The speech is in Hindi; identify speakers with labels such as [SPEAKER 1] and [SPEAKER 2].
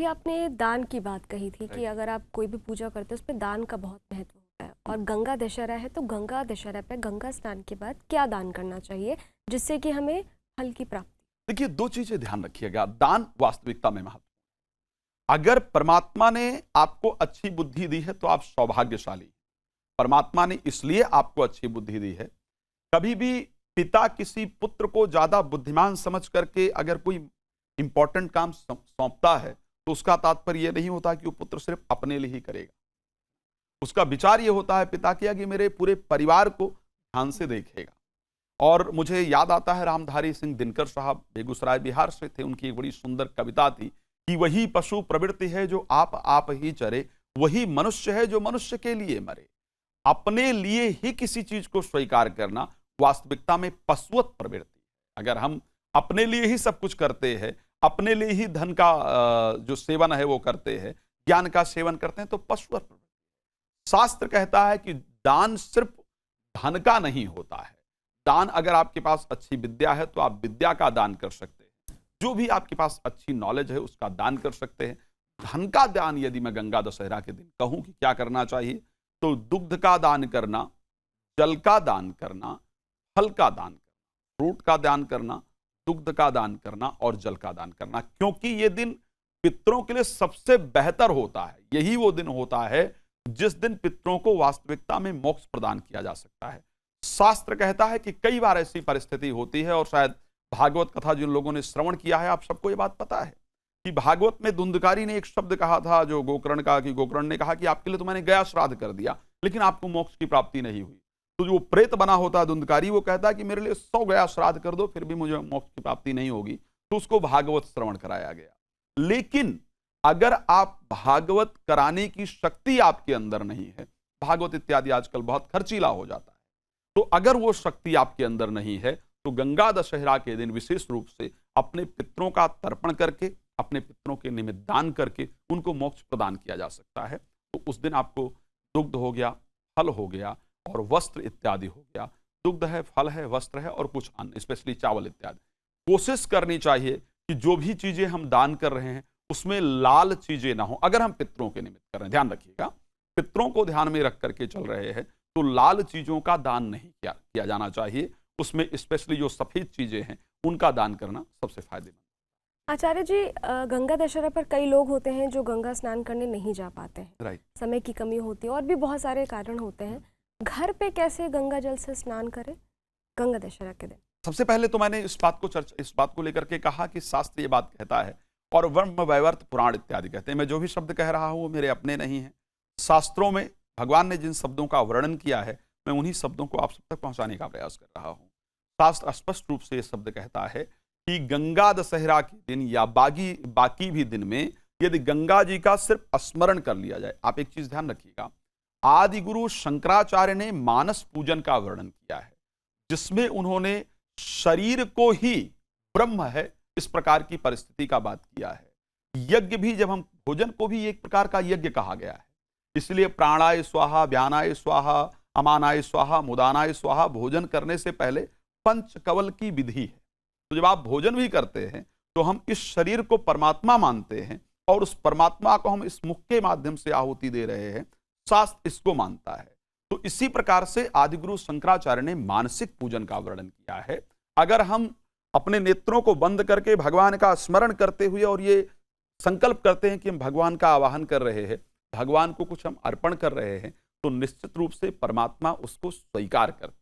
[SPEAKER 1] अभी आपने दान की बात कही थी कि अगर आप कोई भी पूजा करते हो उसमें दान का बहुत महत्व होता है, और गंगा दशहरा है तो गंगा दशहरा पे गंगा स्नान के बाद क्या दान करना चाहिए जिससे कि हमें फल की प्राप्ति।
[SPEAKER 2] देखिए, दो चीजें ध्यान रखिएगा। दान वास्तविकता में महत्व। अगर परमात्मा ने आपको अच्छी बुद्धि दी है तो आप सौभाग्यशाली। परमात्मा ने इसलिए आपको अच्छी बुद्धि दी है। कभी भी पिता किसी पुत्र को ज्यादा बुद्धिमान समझ करके अगर कोई इंपॉर्टेंट काम सौंपता है तो उसका तात्पर्य यह नहीं होता कि वो पुत्र सिर्फ अपने लिए ही करेगा। उसका विचार यह होता है पिता किया कि मेरे पूरे परिवार को ध्यान से देखेगा। और मुझे याद आता है रामधारी सिंह दिनकर साहब बेगूसराय बिहार से थे, उनकी एक बड़ी सुंदर कविता थी कि वही पशु प्रवृत्ति है जो आप ही चरे, वही मनुष्य है जो मनुष्य के लिए मरे। अपने लिए ही किसी चीज को स्वीकार करना वास्तविकता में पशुवत प्रवृत्ति है। अगर हम अपने लिए ही सब कुछ करते हैं, अपने लिए ही धन का जो सेवन है वो करते हैं, ज्ञान का सेवन करते हैं, तो पशुवत प्रवृत्ति। शास्त्र कहता है कि दान सिर्फ धन का नहीं होता है। दान, अगर आपके पास अच्छी विद्या है तो आप विद्या का दान कर सकते हैं। जो भी आपके पास अच्छी नॉलेज है उसका दान कर सकते हैं। धन का दान यदि मैं गंगा दशहरा के दिन कहूं कि क्या करना चाहिए, तो दुग्ध का दान करना, जल का दान करना, फल का दान करना, फ्रूट का दान करना, दुग्ध का दान करना और जल का दान करना। क्योंकि यह दिन पितरों के लिए सबसे बेहतर होता है। यही वो दिन होता है जिस दिन पितरों को वास्तविकता में मोक्ष प्रदान किया जा सकता है। शास्त्र कहता है कि कई बार ऐसी परिस्थिति होती है, और शायद भागवत कथा जिन लोगों ने श्रवण किया है आप सबको ये बात पता है कि भागवत में धुंधकारी ने एक शब्द कहा था जो गोकर्ण का, कि गोकर्ण ने कहा कि आपके लिए तो मैंने गया श्राद्ध कर दिया लेकिन आपको मोक्ष की प्राप्ति नहीं हुई। तो जो प्रेत बना होता है धुंधकारी, वो कहता है कि मेरे लिए 100 गया श्राद्ध कर दो फिर भी मुझे मोक्ष की प्राप्ति नहीं होगी। तो उसको भागवत श्रवण कराया गया। लेकिन अगर आप भागवत कराने की शक्ति आपके अंदर नहीं है, भागवत इत्यादि आजकल बहुत खर्चीला हो जाता है, तो अगर वो शक्ति आपके अंदर नहीं है तो गंगा दशहरा के दिन विशेष रूप से अपने पितरों का तर्पण करके, अपने पितरों के निमित्त दान करके उनको मोक्ष प्रदान किया जा सकता है। तो उस दिन आपको दुग्ध हो गया, फल हो गया और वस्त्र इत्यादि हो गया। दुग्ध है, फल है, वस्त्र है और कुछ अन्न, स्पेशली चावल इत्यादि। कोशिश करनी चाहिए कि जो भी चीजें हम दान कर रहे हैं उसमें लाल चीजें ना हो। अगर हम पितरों के निमित्त कर रहे हैं, ध्यान रखिएगा, पितरों को ध्यान में रख करके चल रहे हैं तो लाल चीजों का दान नहीं किया जाना चाहिए। उसमें स्पेशली जो सफेद चीजें हैं उनका दान करना सबसे फायदेमंद।
[SPEAKER 1] आचार्य जी, गंगा दशहरा पर कई लोग होते हैं जो गंगा स्नान करने नहीं जा पाते हैं।
[SPEAKER 2] राइट।
[SPEAKER 1] समय की कमी होती है और भी बहुत सारे कारण होते हैं। घर पे कैसे गंगा जल से स्नान करें गंगा दशहरा के दिन?
[SPEAKER 2] सबसे पहले तो मैंने इस बात को लेकर के कहा कि शास्त्र ये बात कहता है, और वर्म वैवर्त पुराण इत्यादि कहते हैं। मैं जो भी शब्द कह रहा हूं वो मेरे अपने नहीं हैं। शास्त्रों में भगवान ने जिन शब्दों का वर्णन किया है मैं उन्हीं शब्दों को आप सब तक पहुंचाने का प्रयास कर रहा हूं। शास्त्र स्पष्ट रूप से यह शब्द कहता है कि गंगा दशहरा के दिन या बाकी भी दिन में यदि गंगा जी का सिर्फ स्मरण कर लिया जाए। आप एक चीज ध्यान रखिएगा, आदि गुरु शंकराचार्य ने मानस पूजन का वर्णन किया है जिसमें उन्होंने शरीर को ही ब्रह्म है इस प्रकार की परिस्थिति का बात किया है। यज्ञ भी, जब हम भोजन को भी एक प्रकार का यज्ञ कहा गया है, इसलिए प्राणाय स्वाहा, व्यानाय स्वाहा, अमानाय स्वाहा, मुदानाय स्वाहा भोजन करने से पहले पंचकवल की विधि है। तो जब आप भोजन भी करते हैं तो हम इस शरीर को परमात्मा मानते हैं और उस परमात्मा को हम इस मुख के माध्यम से आहुति दे रहे हैं। शास्त्र इसको मानता है। तो इसी प्रकार से आदिगुरु शंकराचार्य ने मानसिक पूजन का वर्णन किया है। अगर हम अपने नेत्रों को बंद करके भगवान का स्मरण करते हुए और ये संकल्प करते हैं कि हम भगवान का आवाहन कर रहे हैं, भगवान को कुछ हम अर्पण कर रहे हैं, तो निश्चित रूप से परमात्मा उसको स्वीकार करते हैं।